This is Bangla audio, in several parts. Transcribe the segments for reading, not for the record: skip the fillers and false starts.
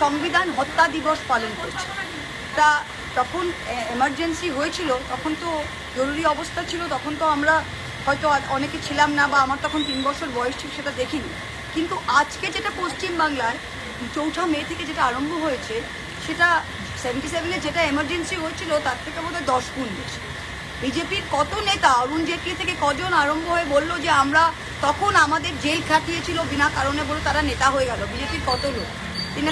সংবিধান হত্যা দিবস পালন করছে। তা তখন এমার্জেন্সি হয়েছিল, তখন তো জরুরি অবস্থা ছিল, তখন তো আমরা হয়তো অনেকে ছিলাম না, বা আমার তখন 3 বছর বয়স ছিল, সেটা দেখিনি। কিন্তু আজকে যেটা পশ্চিমবাংলায় 4ঠা মে থেকে যেটা আরম্ভ হয়েছে, সেটা 77-এ যেটা এমার্জেন্সি হয়েছিল তার থেকে বোধহয় 10 গুণ বেশি। বিজেপির কত নেতা, অরুণ জেটলি থেকে কজন আরম্ভ হয়ে বলল যে আমরা তখন আমাদের জেল খাটিয়েছিল বিনা কারণে বলে তারা নেতা হয়ে গেল। বিজেপির কত লোক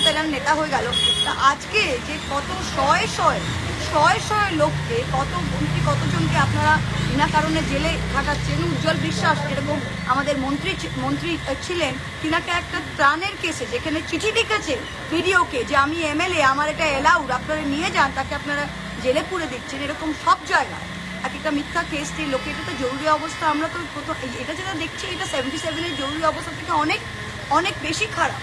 তারা নেতা হয়ে গেল। তা আজকে যে কত শয়ে শয়ে লোককে, কত মন্ত্রী, কতজনকে আপনারা বিনা কারণে জেলে খাটাচ্ছেন। উজ্জ্বল বিশ্বাস যেরকম আমাদের মন্ত্রী ছিলেন, তিনাকে একটা ত্রাণের কেসে যেখানে চিঠি লিখেছে ভিডিওকে যে আমি এমএলএ, আমার এটা এলাউড, আপনারা নিয়ে যান, তাকে আপনারা জেলে পুরে দিচ্ছেন। এরকম সব জায়গায় এক একটা মিথ্যা কেস দিয়ে লোকে, এটা তো জরুরি অবস্থা। আমরা তো এটা যেটা দেখছি, এটা 77-এর জরুরি অবস্থা থেকে অনেক বেশি খারাপ,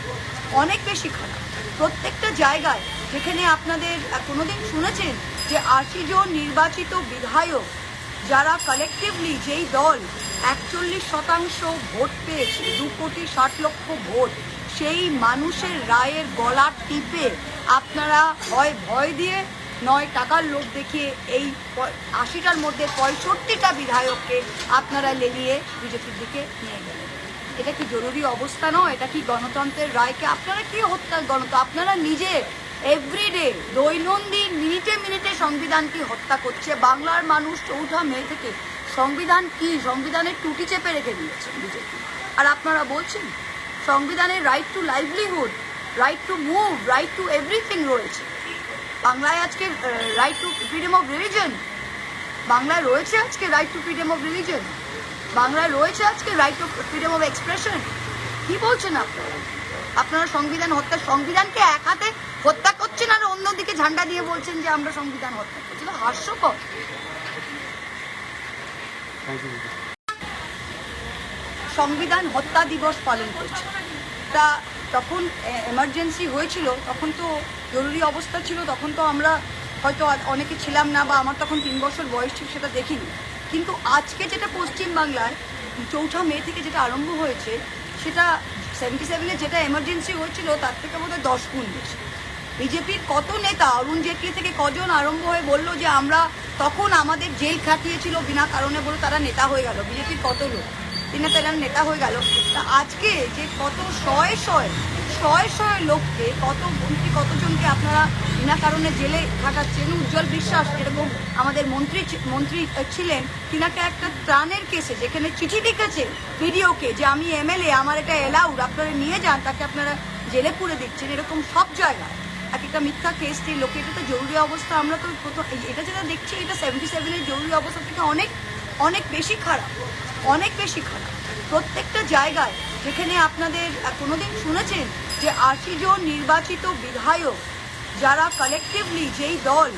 অনেক বেশি খারাপ। প্রত্যেকটা জায়গায় যেখানে আপনাদের কোনোদিন শুনেছেন যে 80 জন নির্বাচিত বিধায়ক, যারা কালেকটিভলি, যেই দল 41% ভোট পেয়েছে, 2,60,00,000 ভোট, সেই মানুষের রায়ের গলা টিপে আপনারা হয় ভয় দিয়ে নয় টাকার লোভ দেখিয়ে এই 80টার মধ্যে 65টা বিধায়ককে আপনারা লেলিয়ে বিজেপির দিকে নিয়ে গেলেন। এটা কি জরুরি অবস্থা নয়? এটা কি গণতন্ত্রের রায়কে আপনারা কি হত্যার গণতন্ত্র? আপনারা নিজে এভরিডে, দৈনন্দিন, মিনিটে মিনিটে সংবিধানকে হত্যা করছে। বাংলার মানুষ 4ঠা মে থেকে সংবিধান কি, সংবিধানের টুটি চেপে রেখে দিয়েছেন বিজেপি। আর আপনারা বলছেন সংবিধানের right two livelihood, right to move, right two everything রয়েছে। বাংলায় আজকে right two freedom of religion, বাংলায় রয়েছে আজকে right two freedom of religion, বাংলায় রয়েছে আজকে right two freedom of expression. কি বলছেন আপনারা? আপনারা সংবিধান হত্যা, সংবিধানকে এক হাতে হত্যা করছেন আর অন্যদিকে ঝান্ডা দিয়ে বলছেন যে আমরা সংবিধান হত্যা করছি। তো হাস্যকর। সংবিধান হত্যা দিবস পালন করছে। তা তখন এমার্জেন্সি হয়েছিল, তখন তো জরুরি অবস্থা ছিল, তখন তো আমরা হয়তো অনেকে ছিলাম না, বা আমার তখন 3 বছর বয়স ছিল, সেটা দেখিনি। কিন্তু আজকে যেটা পশ্চিমবাংলায় 4ঠা মে থেকে যেটা আরম্ভ হয়েছে, সেটা 77-এ যেটা এমার্জেন্সি হয়েছিল তার থেকে বোধহয় 10 গুণ বেশি। বিজেপির কত নেতা, অরুণ জেটলি থেকে কজন আরম্ভ হয়ে বলল যে আমরা তখন আমাদের জেল খাটিয়েছিল বিনা কারণে বলে তারা নেতা হয়ে গেল। বিজেপির কত লোক তারা নেতা হয়ে গেল। তা আজকে যে কত শয়ে লোককে, কত মন্ত্রী, কতজনকে আপনারা বিনা কারণে জেলে খাটাচ্ছেন। উজ্জ্বল বিশ্বাস যেরকম আমাদের মন্ত্রী ছিলেন, তিনাকে একটা ত্রাণের কেসে যেখানে চিঠি লিখেছে ভিডিওকে যে আমি এমএলএ, আমার এটা এলাউড, আপনারা নিয়ে যান, তাকে আপনারা জেলে পুরে দিচ্ছেন। এরকম সব জায়গায় এক একটা মিথ্যা কেস দিয়ে লোকে, এটা তো জরুরি অবস্থা। আমরা তো এটা যেটা দেখছি, এটা 77-এর জরুরি অবস্থা থেকে অনেক বেশি খারাপ, অনেক বেশি খারাপ। প্রত্যেকটা জায়গায় যেখানে আপনাদের কোনোদিন শুনেছেন যে 80 জন নির্বাচিত বিধায়ক, যারা কালেকটিভলি, যেই দল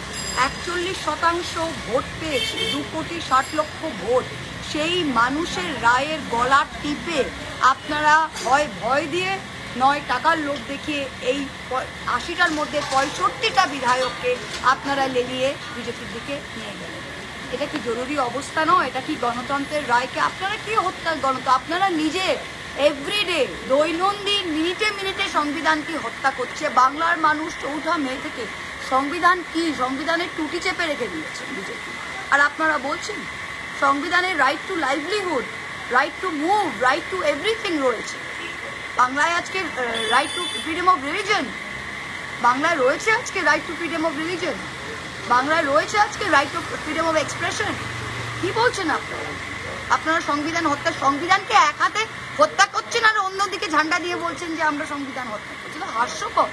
41% ভোট পেয়েছে, 2,60,00,000 ভোট, সেই মানুষের রায়ের গলা টিপে আপনারা হয় ভয় দিয়ে নয় টাকার লোভ দেখিয়ে এই 80টার মধ্যে 65টা বিধায়ককে আপনারা লেলিয়ে বিজেপির দিকে নিয়ে গেলেন। এটা কি জরুরি অবস্থা নয়? এটা কি গণতন্ত্রের রায়কে আপনারা কি হত্যার গণতন্ত্র? আপনারা নিজে এভরিডে, দৈনন্দিন, মিনিটে মিনিটে সংবিধানকে হত্যা করছে। বাংলার মানুষ 4ঠা মে থেকে সংবিধান কি, সংবিধানের টুটি চেপে রেখে দিয়েছেন বিজেপি। আর আপনারা বলছেন সংবিধানের right two livelihood, right to move, right two everything রয়েছে। বাংলায় আজকে right two freedom of religion, বাংলায় রয়েছে আজকে right two freedom of religion, বাংলায় রয়েছে আজকে right two freedom of expression. কি বলছেন আপনারা? আপনারা সংবিধান হত্যা, সংবিধানকে এক হাতে হত্যা করছেন আর অন্যদিকে ঝান্ডা দিয়ে বলছেন যে আমরা সংবিধান হত্যা করছি। তো হাস্যকর।